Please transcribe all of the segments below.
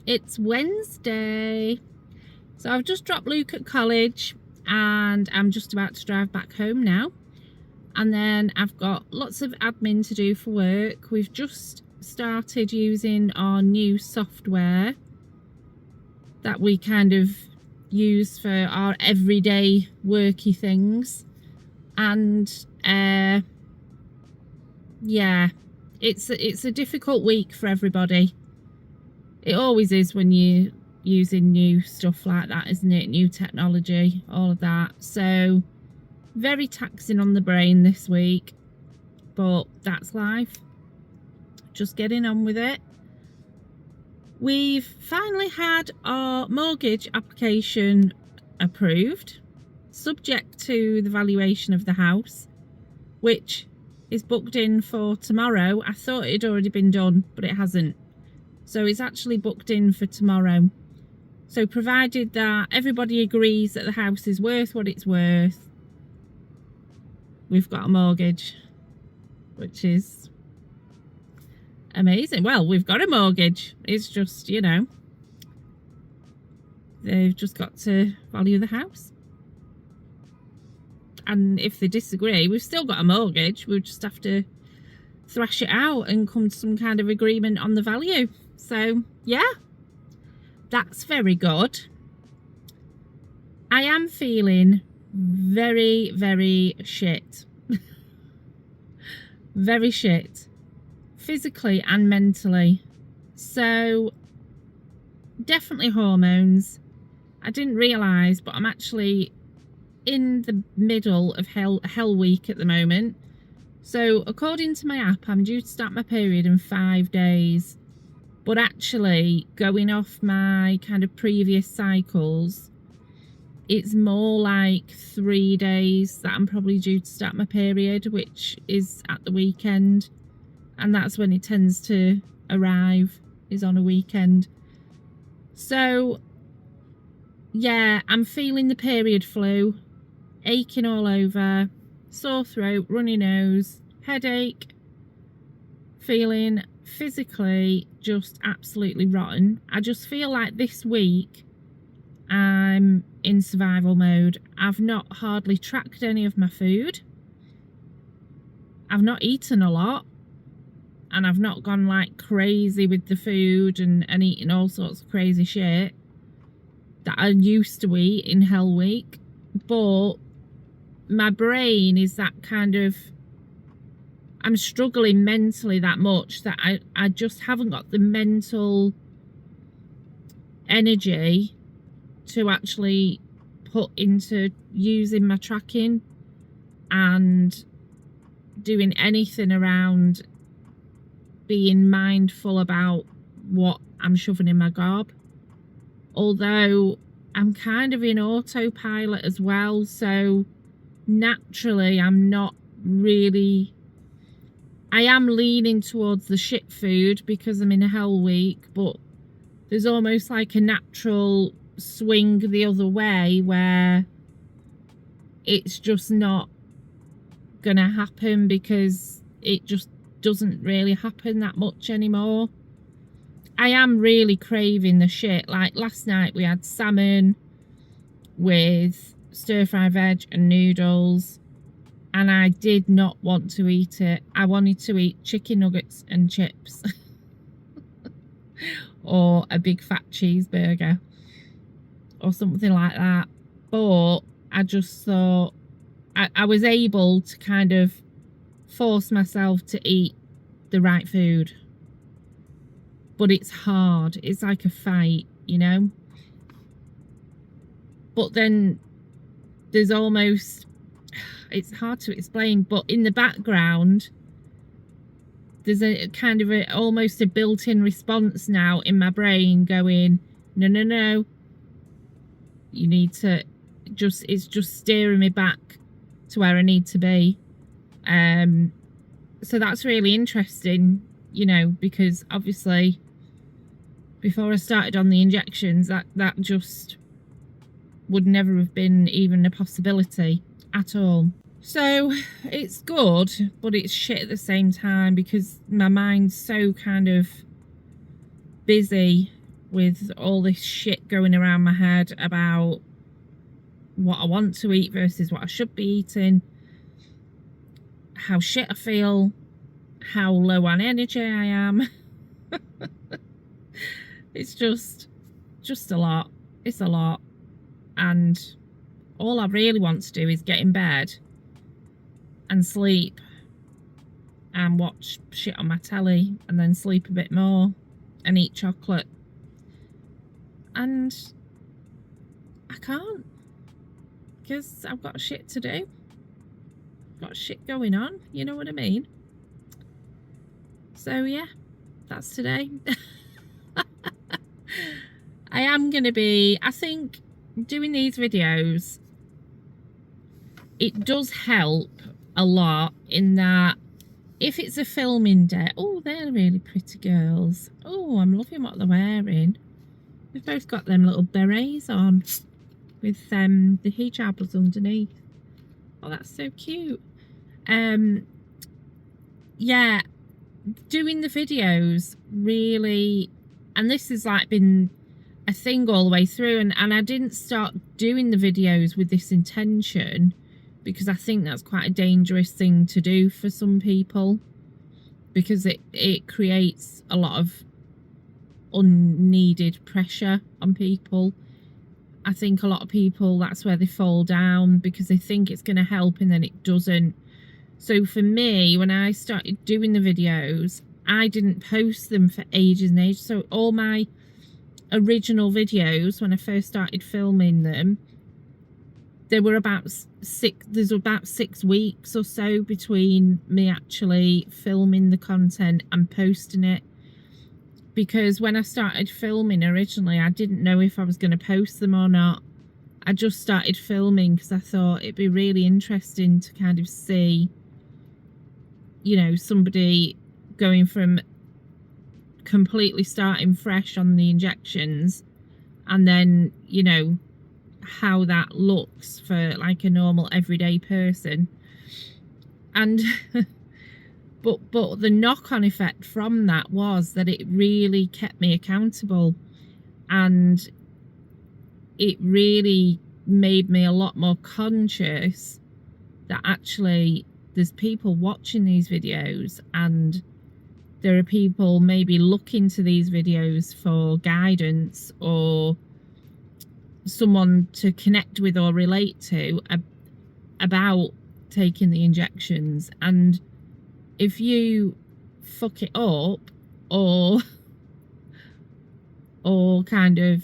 It's Wednesday. So I've just dropped Luke at college and I'm just about to drive back home now. And then I've got lots of admin to do for work. We've just started using our new software that we kind of use for our everyday worky things. And yeah, it's a difficult week for everybody. It always is when you're using new stuff like that, isn't it? New technology, all of that. So very taxing on the brain this week, but that's life. Just getting on with it. We've finally had our mortgage application approved, subject to the valuation of the house, which is booked in for tomorrow. I thought it had already been done, but it hasn't. So it's actually booked in for tomorrow. So provided that everybody agrees that the house is worth what it's worth, we've got a mortgage, which is amazing. Well, we've got a mortgage. It's just, you know, they've just got to value the house. And if they disagree, we've still got a mortgage. We'll just have to thrash it out and come to some kind of agreement on the value. So, yeah, that's very good. I am feeling very, very shit. Very shit. Physically and mentally. So, definitely hormones. I didn't realise, but I'm actually in the middle of hell week at the moment. So, according to my app, I'm due to start my period in 5 days. But actually, going off my kind of previous cycles, it's more like 3 days that I'm probably due to start my period, which is at the weekend. And that's when it tends to arrive, is on a weekend. So, yeah, I'm feeling the period flu, aching all over, sore throat, runny nose, headache, feeling physically just absolutely rotten. I just feel like this week I'm in survival mode. I've not hardly tracked any of my food. I've not eaten a lot. And I've not gone like crazy with the food and eating all sorts of crazy shit that I used to eat in Hell Week. But my brain is that kind of, I'm struggling mentally that much that I just haven't got the mental energy to actually put into using my tracking and doing anything around being mindful about what I'm shoving in my gob. Although I'm kind of in autopilot as well, so naturally I'm not really, I am leaning towards the shit food because I'm in a Hell Week, but there's almost like a natural swing the other way where it's just not gonna happen because it just doesn't really happen that much anymore. I am really craving the shit. Like last night we had salmon with stir-fry veg and noodles, and I did not want to eat it. I wanted to eat chicken nuggets and chips or a big fat cheeseburger or something like that. But I just thought I was able to kind of force myself to eat the right food. But it's hard. It's like a fight, you know? But then there's almost, it's hard to explain, but in the background, there's a kind of almost a built-in response now in my brain going, no, no, no. You need to it's just steering me back to where I need to be. So that's really interesting, you know, because obviously before I started on the injections, that just would never have been even a possibility at all. So it's good, but it's shit at the same time because my mind's so kind of busy with all this shit going around my head about what I want to eat versus what I should be eating, how shit I feel, how low on energy I am. It's just a lot. It's a lot. And all I really want to do is get in bed and sleep and watch shit on my telly and then sleep a bit more and eat chocolate. And I can't, because I've got shit to do. I've got shit going on, you know what I mean? So yeah, that's today. I am going to be, I think, doing these videos, it does help a lot in that if it's a filming day, oh, they're really pretty girls. Oh, I'm loving what they're wearing. They've both got them little berets on with the hijabs underneath. Oh, that's so cute. Yeah, doing the videos really, and this has like been a thing all the way through, and I didn't start doing the videos with this intention because I think that's quite a dangerous thing to do for some people, because it creates a lot of unneeded pressure on people. I think a lot of people, that's where they fall down, because they think it's going to help and then it doesn't. So for me, when I started doing the videos, I didn't post them for ages and ages. So all my original videos, when I first started filming them, there were about there's about 6 weeks or so between me actually filming the content and posting it. Because when I started filming originally, I didn't know if I was going to post them or not. I just started filming because I thought it'd be really interesting to kind of see, you know, somebody going from completely starting fresh on the injections, and then, you know, how that looks for like a normal everyday person. And but the knock-on effect from that was that it really kept me accountable, and it really made me a lot more conscious that actually there's people watching these videos, and there are people maybe looking to these videos for guidance or someone to connect with or relate to about taking the injections. And if you fuck it up or kind of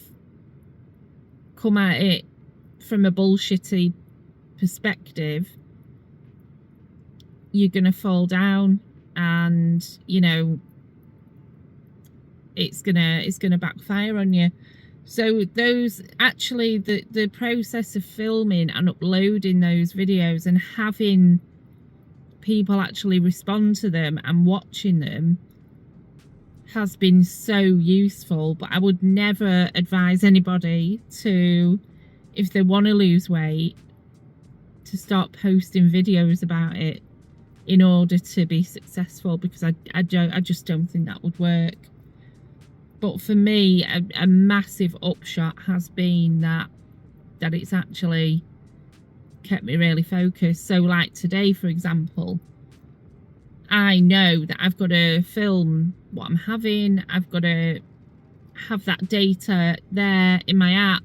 come at it from a bullshitty perspective, you're gonna fall down, and you know it's gonna backfire on you. So those, actually the process of filming and uploading those videos and having people actually respond to them and watching them has been so useful. But I would never advise anybody to, if they want to lose weight, to start posting videos about it in order to be successful, because I just don't think that would work. But for me, a massive upshot has been that it's actually kept me really focused. So like today, for example, I know that I've got to film what I'm having. I've got to have that data there in my app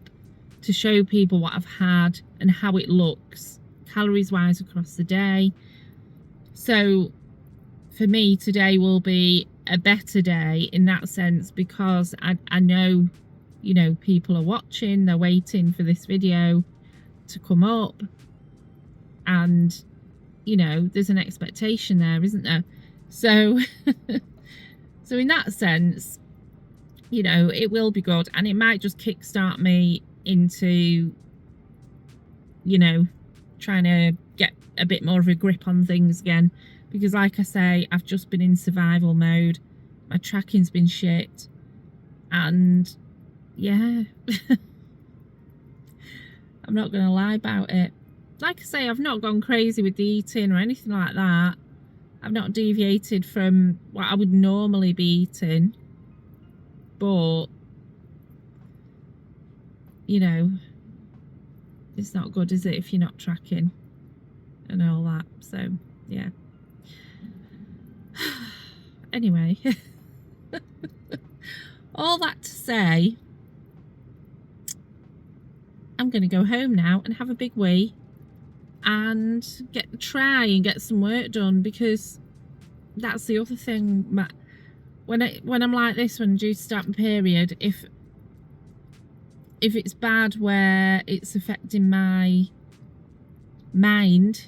to show people what I've had and how it looks calories wise across the day. So for me, today will be a better day in that sense, because I know, you know, people are watching, they're waiting for this video to come up, and you know, there's an expectation there, isn't there? So so in that sense, you know, it will be good, and it might just kickstart me into, you know, trying to get a bit more of a grip on things again. Because like I say, I've just been in survival mode. My tracking's been shit. And yeah, I'm not going to lie about it. Like I say, I've not gone crazy with the eating or anything like that. I've not deviated from what I would normally be eating. But you know, it's not good, is it, if you're not tracking and all that. So yeah. Anyway, all that to say, I'm going to go home now and have a big wee and try and get some work done, because that's the other thing. When I'm like this, when I'm due to start my period, if it's bad where it's affecting my mind,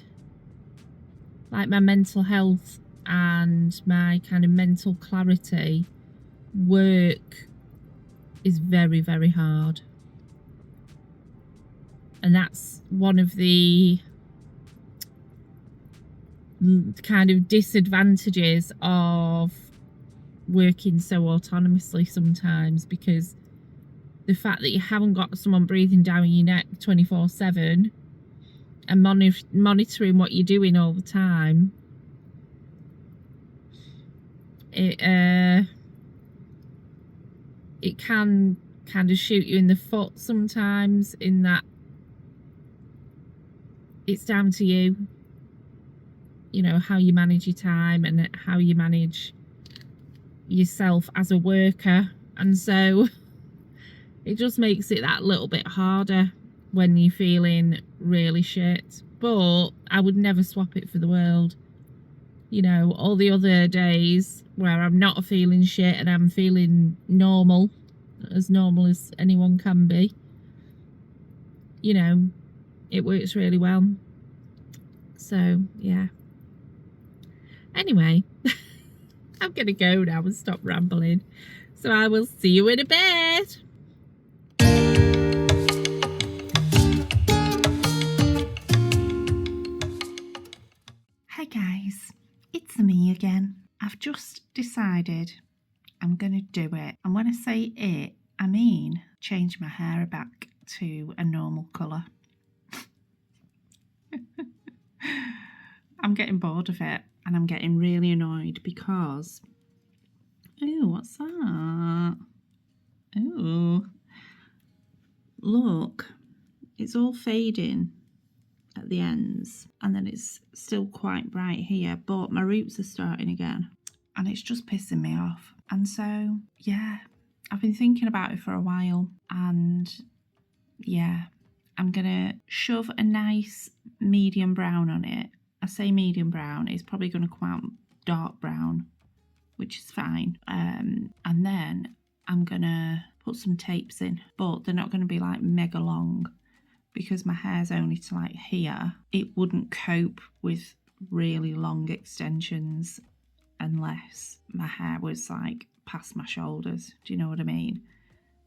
like my mental health and my kind of mental clarity, work is very, very hard. And that's one of the kind of disadvantages of working so autonomously sometimes, because the fact that you haven't got someone breathing down your neck 24/7 and monitoring what you're doing all the time, it can kind of shoot you in the foot sometimes, in that it's down to you, you know, how you manage your time and how you manage yourself as a worker. And so it just makes it that little bit harder when you're feeling really shit. But I would never swap it for the world. You know, all the other days where I'm not feeling shit and I'm feeling normal as anyone can be, you know, it works really well. So yeah. Anyway, I'm gonna go now and stop rambling. So I will see you in a bit. Hi guys, it's me again. I've just decided I'm going to do it. And when I say it, I mean change my hair back to a normal colour. I'm getting bored of it and I'm getting really annoyed because... Oh, what's that? Oh, look, it's all fading at the ends and then it's still quite bright here, but my roots are starting again and it's just pissing me off. And so yeah, I've been thinking about it for a while, and yeah, I'm gonna shove a nice medium brown on it. I say medium brown, it's probably gonna come out dark brown, which is fine. And then I'm gonna put some tapes in, but they're not gonna be like mega long, because my hair's only to like here. It wouldn't cope with really long extensions unless my hair was like past my shoulders. Do you know what I mean?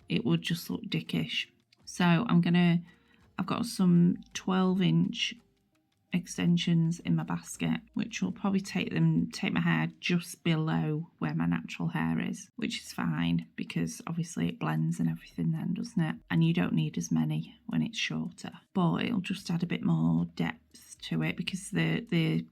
It would just look dickish. So I've got some 12-inch extensions in my basket, which will probably take my hair just below where my natural hair is, which is fine because obviously it blends and everything then, doesn't it? And you don't need as many when it's shorter, but it'll just add a bit more depth to it, because the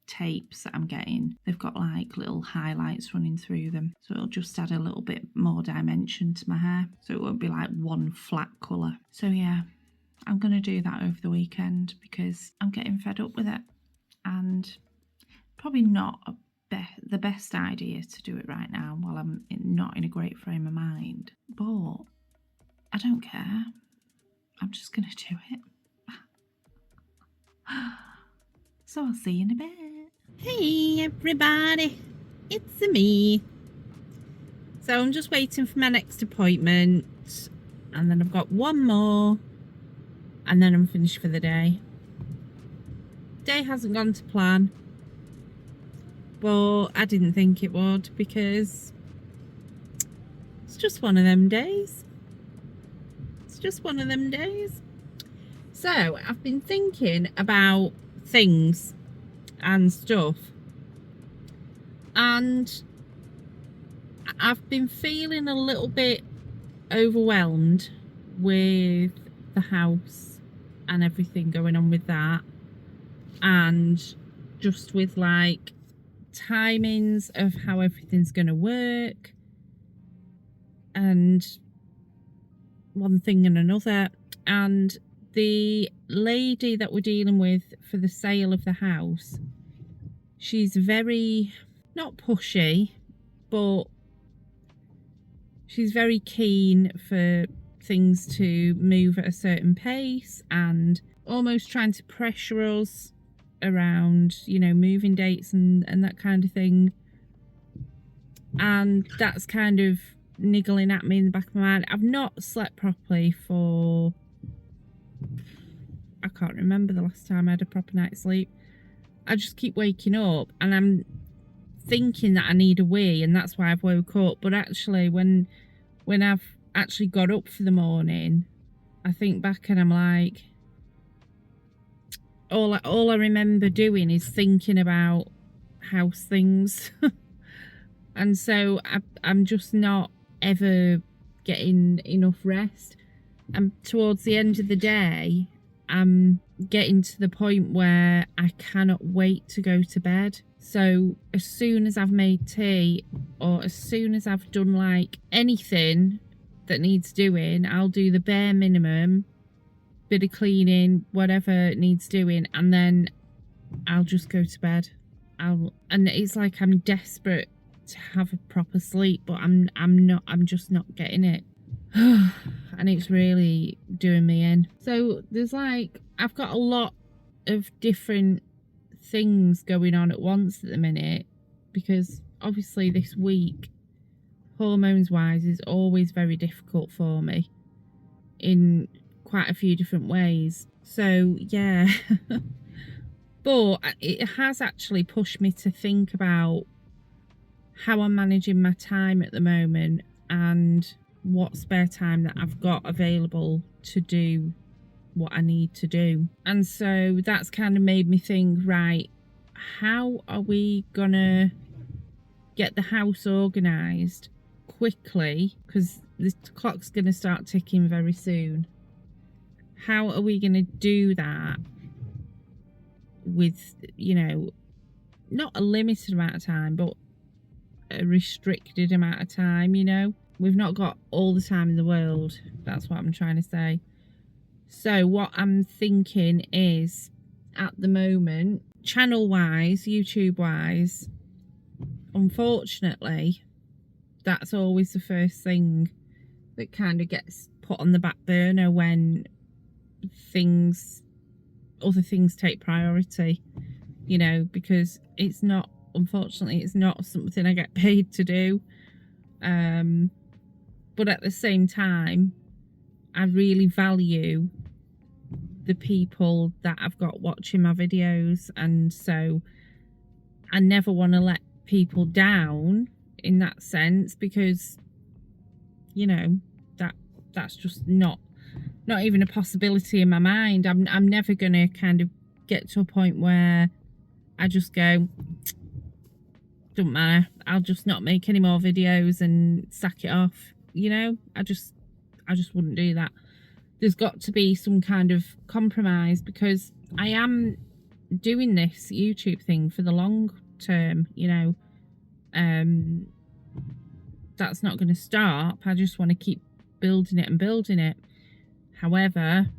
tapes that I'm getting, they've got like little highlights running through them, so it'll just add a little bit more dimension to my hair, so it won't be like one flat colour. So yeah, I'm going to do that over the weekend because I'm getting fed up with it, and probably not the best idea to do it right now while I'm not in a great frame of mind, but I don't care. I'm just going to do it. So I'll see you in a bit. Hey everybody, it's me. So I'm just waiting for my next appointment, and then I've got one more, and then I'm finished for the day. Day hasn't gone to plan, but I didn't think it would, because it's just one of them days. It's just one of them days. So I've been thinking about things and stuff, and I've been feeling a little bit overwhelmed with the house and everything going on with that, and just with like timings of how everything's going to work, and one thing and another. And the lady that we're dealing with for the sale of the house, she's very, not pushy, but she's very keen for things to move at a certain pace and almost trying to pressure us around, you know, moving dates and that kind of thing. And that's kind of niggling at me in the back of my mind. I've not slept properly for, I can't remember the last time I had a proper night's sleep. I just keep waking up and I'm thinking that I need a wee, and that's why I've woke up. But actually when I've actually got up for the morning, I think back and I'm like, all I remember doing is thinking about house things. And so I'm just not ever getting enough rest. And towards the end of the day, I'm getting to the point where I cannot wait to go to bed. So as soon as I've made tea, or as soon as I've done like anything that needs doing, I'll do the bare minimum, bit of cleaning, whatever needs doing, and then I'll just go to bed. And it's like I'm desperate to have a proper sleep, but I'm just not getting it. And it's really doing me in. So there's like, I've got a lot of different things going on at once at the minute, because obviously this week, hormones wise, is always very difficult for me in quite a few different ways. So yeah. But it has actually pushed me to think about how I'm managing my time at the moment and what spare time that I've got available to do what I need to do. And so that's kind of made me think, right, how are we gonna get the house organised quickly, because the clock's gonna start ticking very soon. How are we gonna do that with, you know, not a limited amount of time, but a restricted amount of time, you know? We've not got all the time in the world. That's what I'm trying to say. So what I'm thinking is, at the moment, channel-wise, YouTube-wise, unfortunately, that's always the first thing that kind of gets put on the back burner when other things take priority, you know, because it's not, unfortunately, it's not something I get paid to do. But at the same time, I really value the people that I've got watching my videos, and so I never want to let people down in that sense, because, you know, that's just not even a possibility in my mind. I'm never gonna kind of get to a point where I just go, don't matter, I'll just not make any more videos and sack it off, you know. I just wouldn't do that. There's got to be some kind of compromise, because I am doing this YouTube thing for the long term, you know. That's not going to stop. I just want to keep building it and building it. However,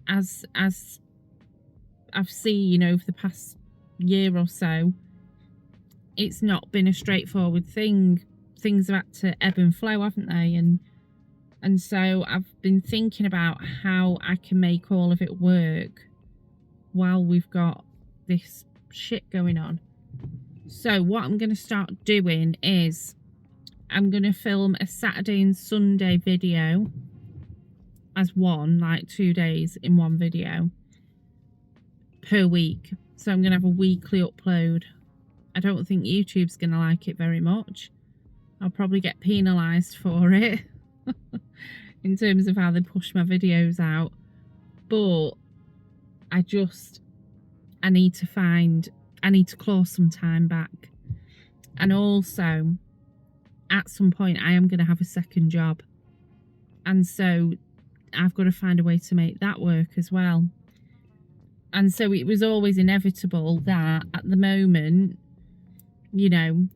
as I've seen over the past year or so, it's not been a straightforward thing. Things have had to ebb and flow, haven't they? And so I've been thinking about how I can make all of it work while we've got this shit going on. So what I'm going to start doing is I'm going to film a Saturday and Sunday video as one, like 2 days in one video per week. So I'm going to have a weekly upload. I don't think YouTube's going to like it very much. I'll probably get penalised for it in terms of how they push my videos out. But I need to claw some time back. And also, at some point, I am going to have a second job. And so I've got to find a way to make that work as well. And so it was always inevitable that at the moment, you know,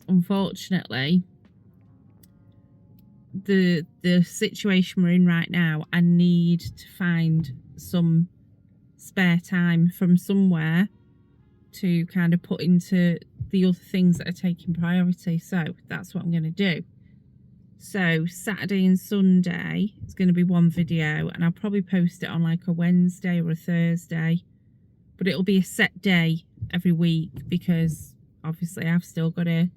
unfortunately, the situation we're in right now, I need to find some spare time from somewhere to kind of put into the other things that are taking priority. So that's what I'm going to do. So Saturday and Sunday it's going to be one video, and I'll probably post it on like a Wednesday or a Thursday, but it'll be a set day every week because obviously I've still got to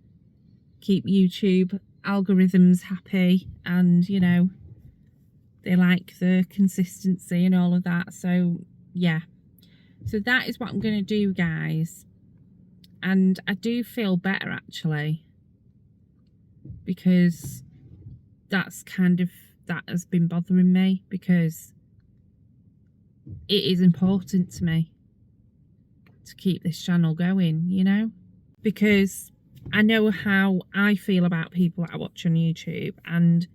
keep YouTube algorithms happy, and you know, they like the consistency and all of that. So yeah, so that is what I'm going to do, guys. And I do feel better actually, because that's kind of, that has been bothering me, because it is important to me to keep this channel going, you know, because I know how I feel about people that I watch on YouTube, and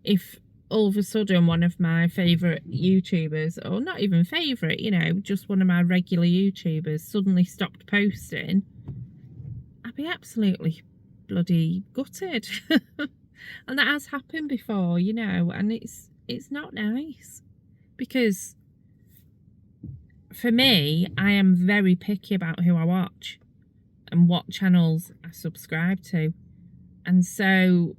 if all of a sudden one of my favourite YouTubers, or not even favourite, you know, just one of my regular YouTubers suddenly stopped posting, I'd be absolutely bloody gutted. And that has happened before, you know, and it's not nice, because for me, I am very picky about who I watch and what channels I subscribe to, and so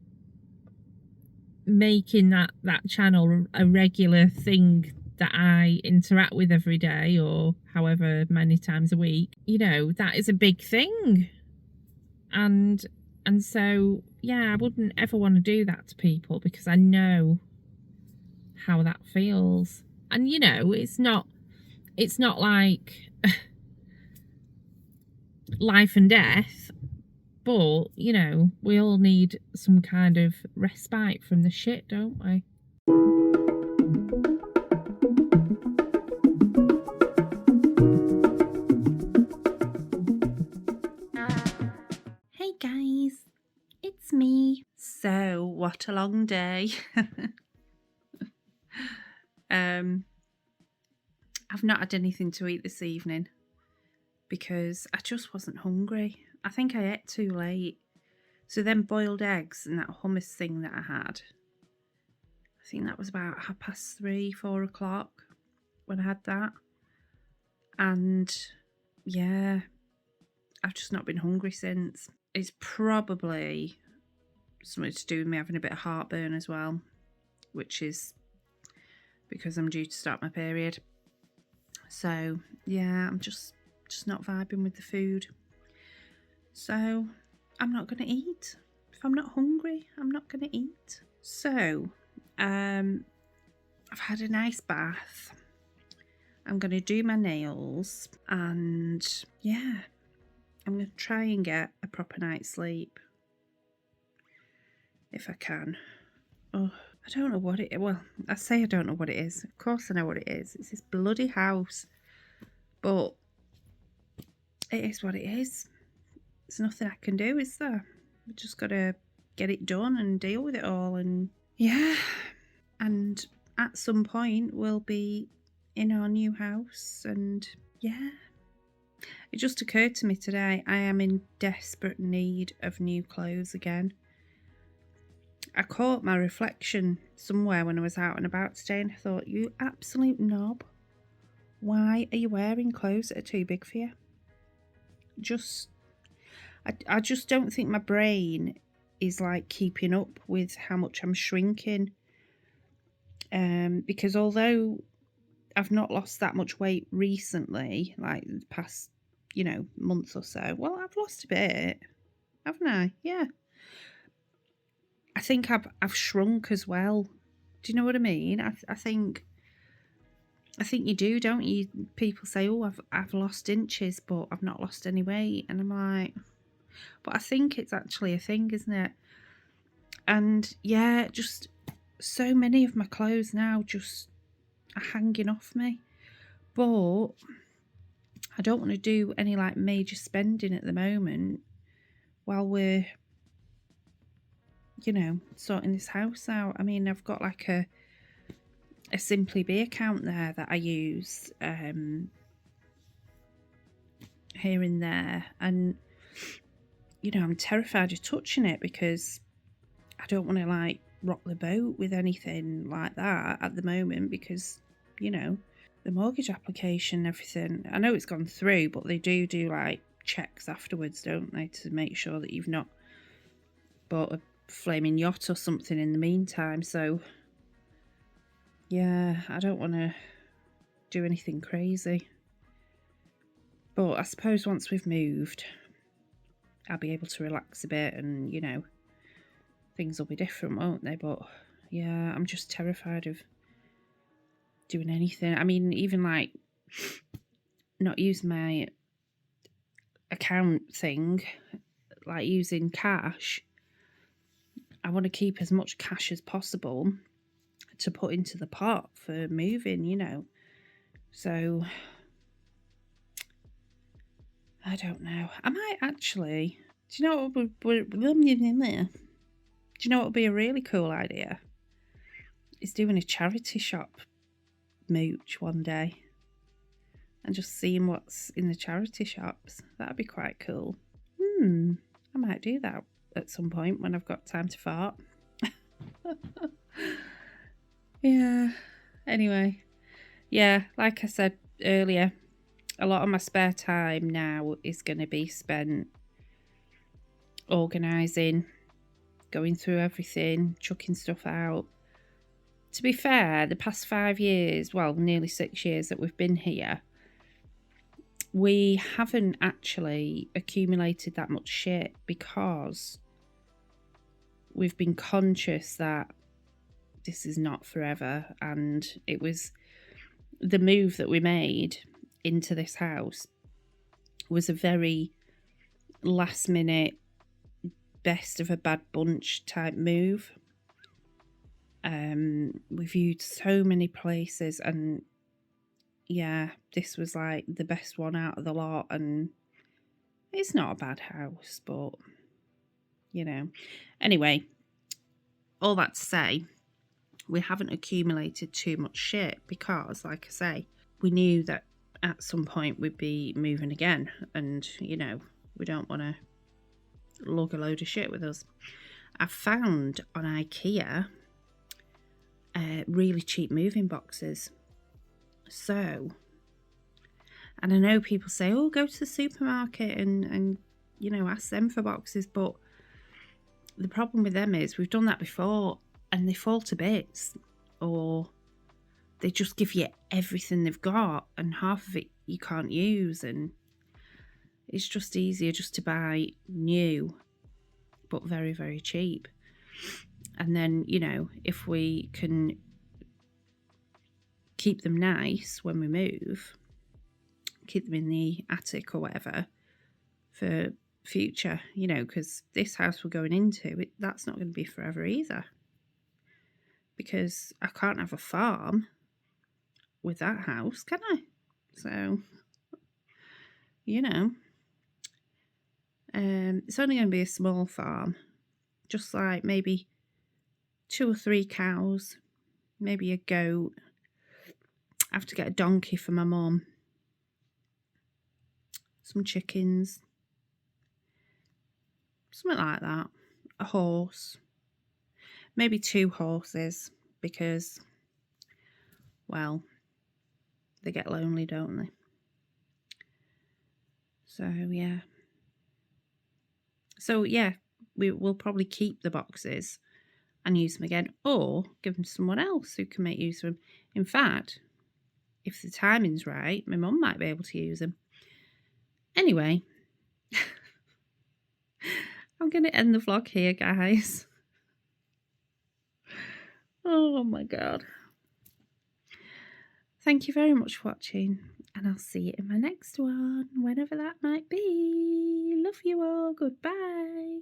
making that channel a regular thing that I interact with every day, or however many times a week, you know, that is a big thing. And so yeah, I wouldn't ever want to do that to people, because I know how that feels. And you know, it's not like life and death, but you know, we all need some kind of respite from the shit, don't we? Hey guys, it's me. So, what a long day. I've not had anything to eat this evening because I just wasn't hungry. I think I ate too late. So then boiled eggs and that hummus thing that I had, I think that was about 3:30, 4 o'clock when I had that. And yeah, I've just not been hungry since. It's probably something to do with me having a bit of heartburn as well, which is because I'm due to start my period. So yeah, I'm just not vibing with the food. So I'm not going to eat. If I'm not hungry, I'm not going to eat. So I've had a nice bath. I'm going to do my nails, and yeah, I'm going to try and get a proper night's sleep if I can. Oh, I don't know what it is. Well, I say I don't know what it is. Of course I know what it is. It's this bloody house. But it is what it is. There's nothing I can do, is there? I've just got to get it done and deal with it all. And yeah. And at some point we'll be in our new house. And yeah. It just occurred to me today, I am in desperate need of new clothes again. I caught my reflection somewhere when I was out and about today, and I thought, you absolute knob. Why are you wearing clothes that are too big for you? I just don't think my brain is like keeping up with how much I'm shrinking. Because although I've not lost that much weight recently, like the past, you know, month or so, well, I've lost a bit, haven't I? Yeah. I think I've shrunk as well. Do you know what I mean? I think you do, don't you? People say, "Oh, I've lost inches, but I've not lost any weight," and I'm like, but I think it's actually a thing, isn't it? And yeah, just so many of my clothes now just are hanging off me. But I don't want to do any like major spending at the moment while we're, you know, sorting this house out. I mean, I've got like a Simply Be account there that I use here and there, and you know, I'm terrified of touching it because I don't want to like rock the boat with anything like that at the moment because, you know, the mortgage application and everything. I know it's gone through, but they do like checks afterwards, don't they, to make sure that you've not bought a flaming yacht or something in the meantime. So yeah, I don't want to do anything crazy. But I suppose once we've moved, I'll be able to relax a bit and, you know, things will be different, won't they? But yeah, I'm just terrified of doing anything. I mean, even like not using my account thing, like using cash. I want to keep as much cash as possible to put into the pot for moving, you know. So I don't know. I might actually. Do you know what would be a really cool idea? Is doing a charity shop mooch one day and just seeing what's in the charity shops. That'd be quite cool. I might do that at some point when I've got time to fart. Yeah. Anyway, yeah, like I said earlier, a lot of my spare time now is going to be spent organising, going through everything, chucking stuff out. To be fair, the past 5 years, well, nearly 6 years that we've been here, we haven't actually accumulated that much shit because we've been conscious that this is not forever. And it was the move that we made into this house was a very last minute, best of a bad bunch type move. We viewed so many places and yeah, this was like the best one out of the lot, and it's not a bad house, but you know. Anyway, all that to say, we haven't accumulated too much shit because, like I say, we knew that at some point we'd be moving again, and you know, we don't want to lug a load of shit with us. I found on IKEA really cheap moving boxes. So, and I know people say, oh, go to the supermarket and you know, ask them for boxes, but the problem with them is we've done that before and they fall to bits, or they just give you everything they've got and half of it you can't use, and it's just easier just to buy new but very, very cheap. And then, you know, if we can keep them nice when we move, keep them in the attic or whatever for future, you know, because this house we're going into, that's not going to be forever either, because I can't have a farm with that house, can I? So, you know, it's only going to be a small farm, just like maybe 2 or 3 cows, maybe a goat. I have to get a donkey for my mum, some chickens, something like that, a horse, maybe 2 horses, because, well, they get lonely, don't they? So yeah, we will probably keep the boxes and use them again, or give them to someone else who can make use of them. In fact, if the timing's right, my mum might be able to use them. Anyway, I'm going to end the vlog here, guys. Oh my God. Thank you very much for watching, and I'll see you in my next one, whenever that might be. Love you all. Goodbye.